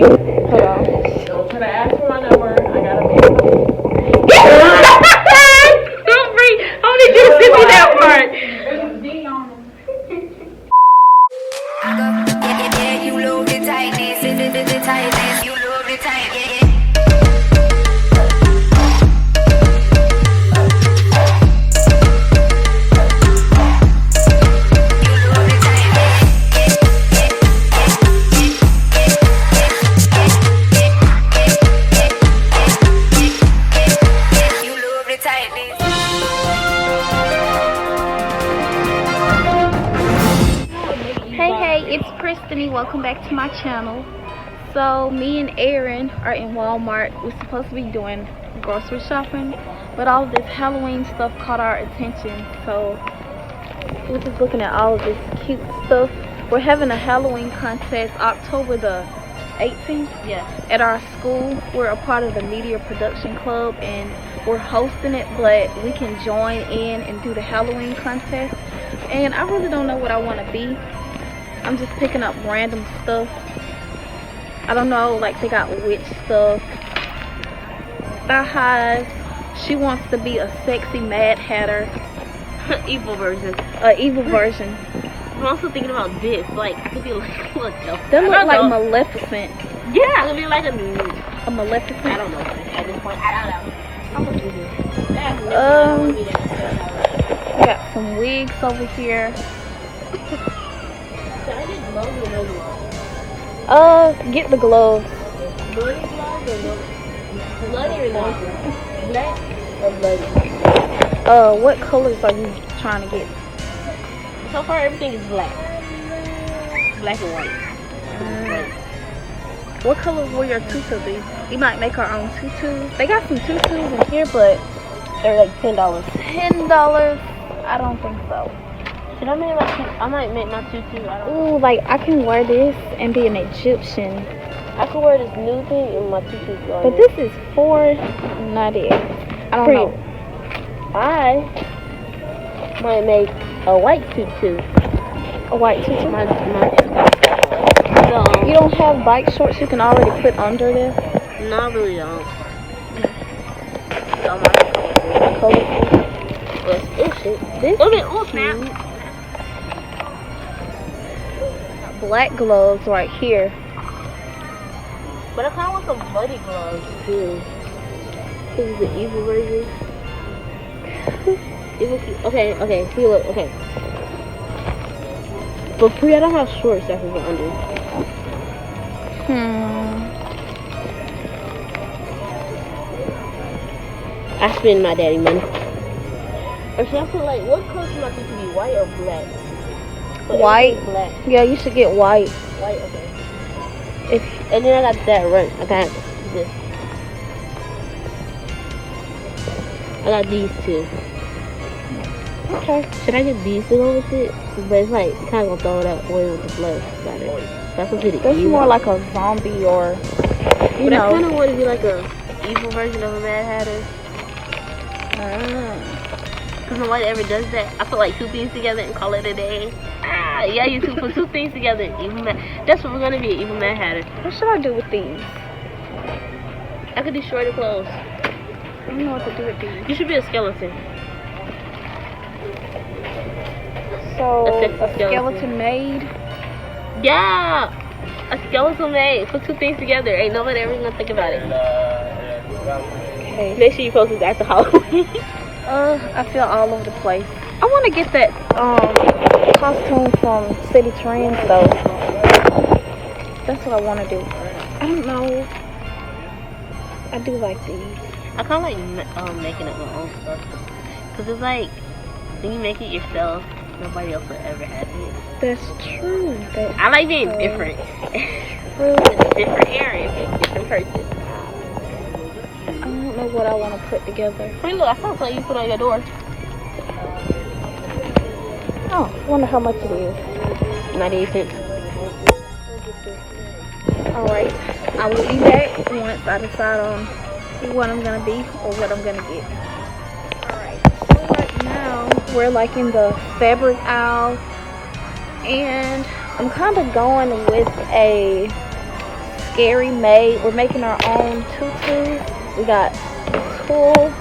Hold on. Don't try to ask for my number. I gotta be. Don't breathe. How did you send me that part? There's a D on them. Yeah, you love the tightness, the tightness, you love the tightness. Hey, it's Pristiny. Welcome back to my channel. So me and Erin are in Walmart. We're supposed to be doing grocery shopping, but all of this Halloween stuff caught our attention, so we're just looking at all of this cute stuff. We're having a Halloween contest October the 18th. Yes. At our school. We're a part of the media production club and we're hosting it, but we can join in and do the Halloween contest. And I really don't know what I want to be. I'm just picking up random stuff. I don't know, like they got witch stuff. Thigh highs. She wants to be a sexy Mad Hatter. Evil version. Evil version. I'm also thinking about this. Like, I could be like, what the? That look like Maleficent. Yeah, I could be like a Maleficent. I don't know. At this point, I don't know. I'm gonna do this. We got some wigs over here. Should I get gloves or no gloves? Get the gloves. Bloody gloves or no? Bloody or no? Black or bloody? What colors are you trying to get? So far, everything is black. Black and white. What colors will your tutu be? We might make our own tutus. They got some tutus in here, but They're like $10. $10. I don't think so. Should I make my tutu? I might make my tutu. I don't know. Ooh, like I can wear this and be an Egyptian. I could wear this new thing and my tutu. But this is $4.98. I don't know. I might make a white tutu. A white tutu? So, You don't have bike shorts you can already put under this? no, I really don't. So Colorful. oh shit. This Oh, is snap. cute. Black gloves right here. But I kind of want some bloody gloves too. This is the evil version. Evil. Okay. See, look. Okay. For free, I don't have shorts that can go under. I spend my daddy money. Or should I put like, what color should my tutu be? White or black? But White. Black. Yeah, you should get white. White. Okay. If And then I got that right. I got this. I got these two. okay. Should I get these to go with it? But it's like kind of gonna throw it up away with the blood. That's a bit That's evil. more like a zombie or you But I know. kind of want to be like a evil version of a Mad Hatter. Cause nobody ever does that. I put like two things together and call it a day. Yeah, you two put two things together. Evil Mad. That's what we're gonna be. Evil Mad Hatter. What should I do with these? I could destroy the clothes. I don't know what to do with these. You should be a skeleton. So A sexy a skeleton maid. Yeah, a skeleton maid. Put two things together. Ain't nobody ever gonna think about it. Okay. Make sure you post it after Halloween. I feel all over the place. I want to get that costume from City Trends though. That's what I want to do. I don't know. I do like these. I kind of like making up my own stuff. Cause it's like when you make it yourself, nobody else will ever have it. That's true. That's I like being so different. true. It's a different area, different person. I don't know what I want to put together. Hey, look, I saw something you put on your door. Oh, I wonder how much it is. 98 cents. Alright, I will be back once I decide on what I'm going to be or what I'm going to get. Alright, so right now we're like in the fabric aisle and I'm kind of going with a scary made. We're making our own tutus. We got tulle,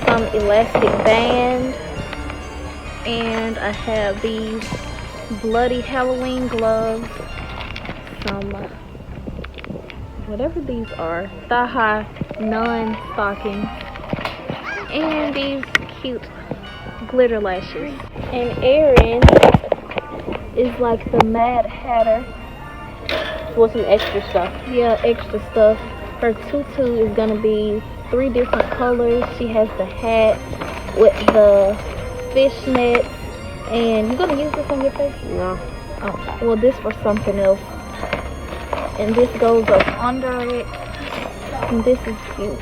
some elastic band, and I have these bloody Halloween gloves, some whatever these are, thigh-high nun stockings, and these cute glitter lashes. And Erin is like the Mad Hatter with some extra stuff. Yeah, extra stuff. Her tutu is gonna be 3 different colors. She has the hat with the fishnets. And you gonna use this on your face? No. Oh, well, this for something else. And this goes up under it. And this is cute.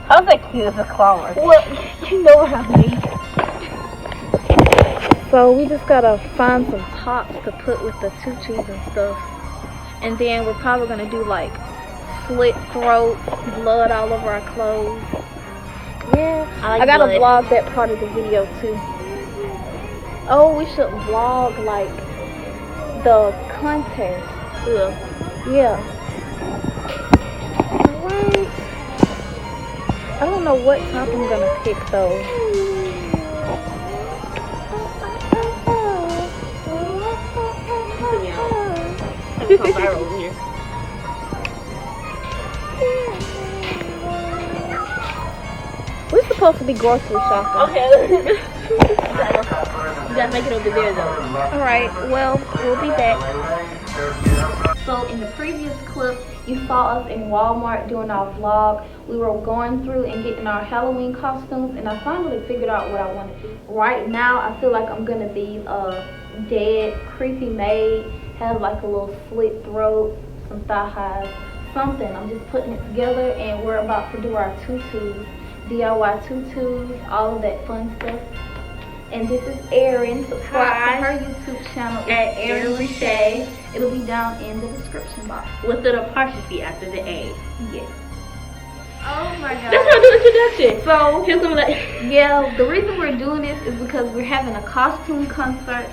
How's that cute as a clown? Well, you know what I mean. So we just gotta find some tops to put with the tutus and stuff. And then we're probably gonna do like slit throats, blood all over our clothes. Yeah, I gotta vlog that part of the video too. Oh, we should vlog like the contest. Yeah. Alright. I don't know what top I'm gonna pick though. We're supposed to be grocery shopping. Okay. You gotta make it over there though. Alright, well, we'll be back. So in the previous clip, you saw us in Walmart doing our vlog. We were going through and getting our Halloween costumes, and I finally figured out what I wanted. Right now, I feel like I'm gonna be a dead, creepy maid, have like a little slit throat, some thigh highs, something. I'm just putting it together, and we're about to do our tutus, DIY tutus, all of that fun stuff. And this is Erin. Subscribe to her YouTube channel at Erin Richa. It'll be down in the description box. With an apostrophe after the A. Yes. Oh my god. That's my new introduction. So, here's some like yeah, the reason we're doing this is because we're having a costume concert.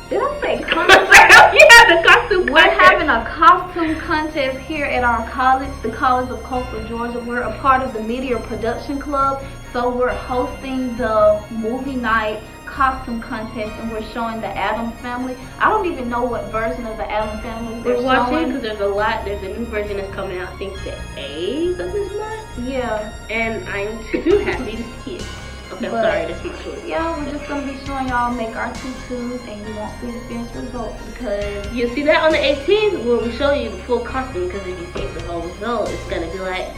Did I say concert? Yeah, the costume We're contest. having a costume contest here at our college, the College of Coastal Georgia. We're a part of the Media Production Club, so we're hosting the movie night costume contest, and we're showing the Addams Family. I don't even know what version of the Addams Family we're watching because there's a lot. There's a new version that's coming out. I think the 8th of this month. Yeah. And I'm too happy to see it. Okay, I'm sorry, that's my choice. Yeah, we're just gonna be showing y'all make our tutus, and you won't see the finished result because you'll see that on the 18th where we show you the full costume. Because if you see the whole result, it's gonna be like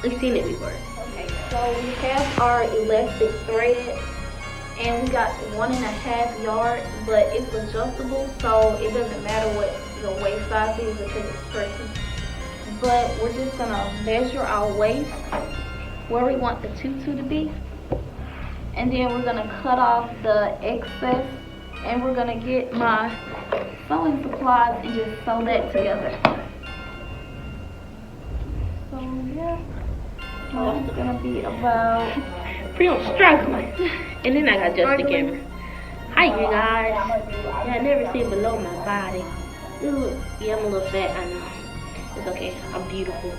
we've seen it before. Okay, so we have our elastic threaded, and we got 1.5 yards, but it's adjustable, so it doesn't matter what your waist size is because it's stretchy. But we're just gonna measure our waist where we want the tutu to be. And then we're gonna cut off the excess, and we're gonna get my sewing supplies and just sew that together. So yeah, it's gonna be about Pretty much struggling. And then I got just the camera. Hi you guys. Yeah, I never see below my body. Ooh, yeah, I'm a little fat, I know. It's okay, I'm beautiful.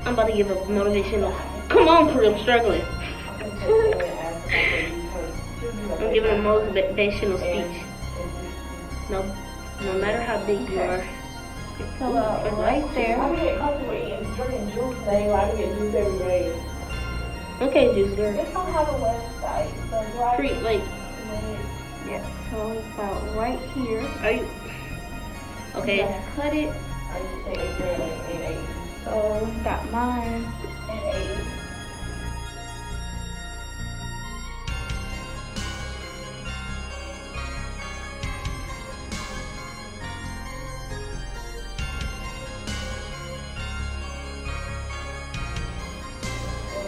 I'm about to give a motivational. Come on, Pooh, I'm struggling. I'm giving a motivational speech. No matter how big you are. so right there. Okay, Juice Girl. It's gonna have a website, so right Free, like, Yeah, so it's about right here. are you? Okay. Gonna cut it. So got mine.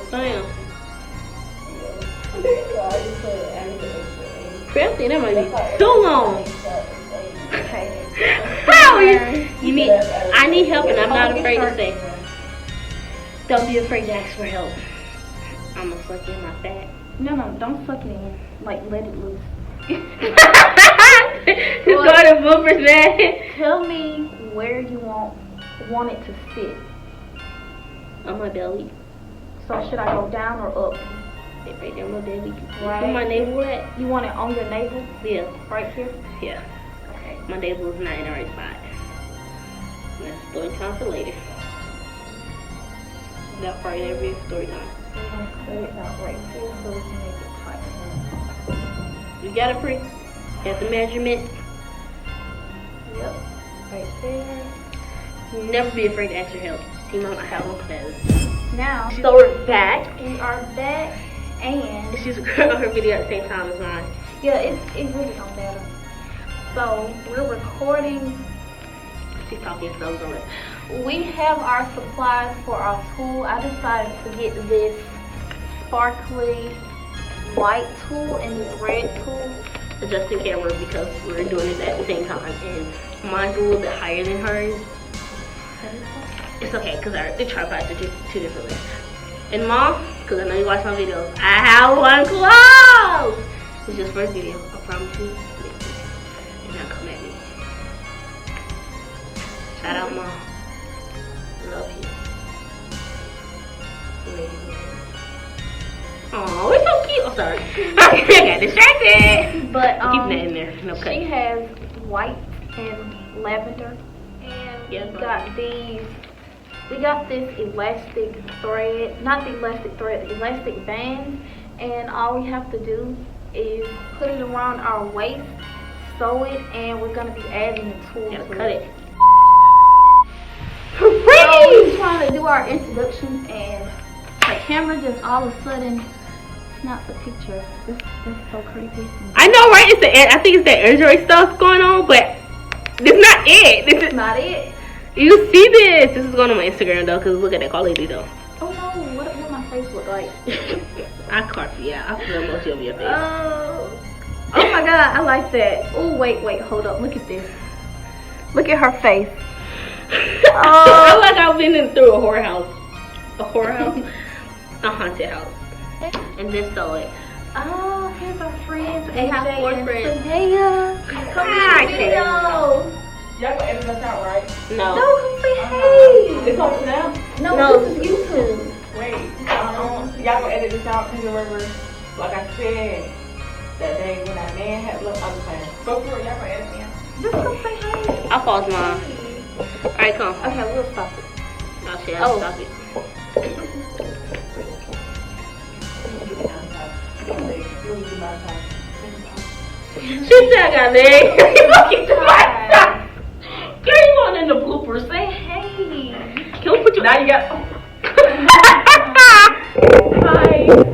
Damn. Crafty, that might be so long. Okay. How are you? I need help, and I'm not afraid to say. Don't be afraid to ask for help. I'm gonna suck in my fat. No, don't suck it in. Like, let it loose. Just go to bloopers, man. Tell me where you want it to sit. On my belly. So should I go down or up? Right there, my belly. Right. Where my navel at? You want it on your navel? Yeah. Right here? Yeah. Okay. My navel is not in the right spot. That's story time for later. That part in every story time. We're gonna cut it out right here so we can make it tight. You got it, Pri? Got the measurement. Yep. Right there. Never be afraid to ask for help. See, Mom, I have one clothes. Now So we're back. we are back, and She's recording her video at the same time as mine. yeah, it really don't matter. So we're recording. She's talking so good. We have our supplies for our tool. I decided to get this sparkly white tool and this red tool. Adjusting camera because we're doing it at the same time, and mine's a little bit higher than hers. It's okay, because the tripods are two different ways. And Mom, because I know you watch my videos, I have one close! It's just for a video, I promise you. Do not come at me. Shout out, Mom. Love you. Oh, we're so cute. Oh, sorry. I got distracted. But Keep that in there. No cut. she has white and lavender, and Yeah, we got these. We got this elastic thread, not the elastic thread, the elastic band, and all we have to do is put it around our waist, sew it, and we're gonna be adding the tool Yeah, to cut it. So we're trying to do our introduction, and the camera just all of a sudden snaps a picture. This is so creepy. I know, right? I think it's the Android stuff going on, but this is not it. This is Not it. You see this? This is going on my Instagram though, cause look at that quality though. Oh no, what my face look like? I carve you out. I feel emoji over your face. Oh my god, I like that. Oh wait, hold up. Look at this. Look at her face. I feel like I've been through a horror house. A horror house? A haunted house. And then sew it. Oh, here's our friends. They have AJ four and friends. Zendaya. Come Hi, to the video. Y'all gonna edit us out, right? No, No. come say hey. It's on Snap? No, this is YouTube. Wait. Y'all gonna edit this out because remember, like I said, that day when that man had looked, I was saying, go for it, y'all gonna edit me out. Just come say hey. I'll pause mine. Alright, come. Okay, we'll stop it. Oh shit, I'll stop it. She said I got legs. Fucking twice. Girl, you want in the bloopers? Say hey. Can we put you? Now you got. Hi.